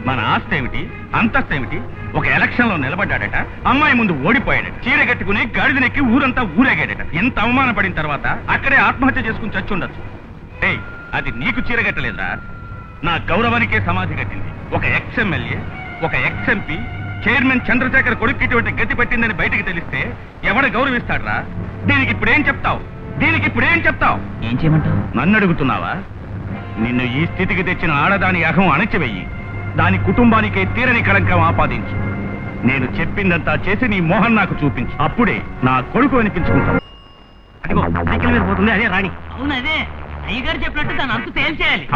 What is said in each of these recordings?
మన ఆస్తి ఏమిటి, అంతస్తు ఏమిటి? ఒక ఎలక్షన్ లో నిలబడ్డాడట, అమ్మాయి ముందు ఓడిపోయాడట, చీర కట్టుకుని గాడిదనెక్కి ఊరంతా ఊరేగాడట. ఎంత అవమానపడిన తర్వాత అక్కడే ఆత్మహత్య చేసుకుని చచ్చుండొచ్చు. ఏయ్, అది నీకు చీర కట్టలేదురా, నా గౌరవానికే సమాధి కట్టింది. ఒక ఎక్స్ ఎమ్మెల్యే, ఒక ఎక్స్ ఎంపీ, చైర్మన్ చంద్రశేఖర్ కొడుకు ఇటువంటి గతి పట్టిందని బయటికి తెలిస్తే ఎవడ గౌరవిస్తాడ్రా? దీనికి ఇప్పుడేం చెప్తావు? ఏం చేయమంటావు? నన్ను అడుగుతున్నావా? నిన్ను ఈ స్థితికి తెచ్చిన ఆడదాని అహం అణచివెయ్యి, దాని కుటుంబానికే తీరని కళంకం ఆపాదించు. నేను చెప్పిందంతా చేసి నీ మోహన్ నాకు చూపించు, అప్పుడే నా కొడుకు అనిపించుకుంటావు. అదిగో సైకిల్ మీద పోతుంది, అదే రాణి. అవును, అదే అయ్యగారు చెప్పినట్టు దాని అంతు తేల్చేయాలి.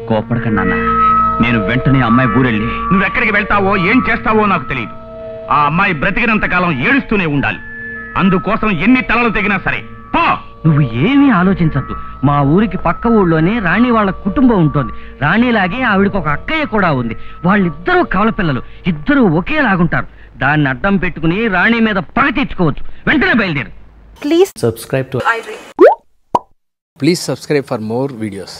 కోపడకన్నా, నేను వెంటనే అమ్మాయి ఊరెళ్ళి. నువ్వెక్కడికి వెళ్తావో ఏం చేస్తావో నాకు తెలియదు. ఆ అమ్మాయి బ్రతికినంత కాలం ఏడుస్తూనే ఉండాలి. అందుకోసం ఎన్ని తలలు తెగినా సరే పో. నువ్వు ఏమీ ఆలోచించద్దు. మా ఊరికి పక్క ఊళ్ళోనే రాణి వాళ్ళ కుటుంబం ఉంటుంది. రాణిలాగే ఆవిడకి ఒక అక్కయ్య కూడా ఉంది. వాళ్ళిద్దరూ కవల పిల్లలు, ఇద్దరూ ఒకేలాగుంటారు. దాన్ని అడ్డం పెట్టుకుని రాణి మీద పగ తీర్చుకోవచ్చు. వెంటనే బయలుదేరు. Please subscribe to iDream. Please subscribe for more videos.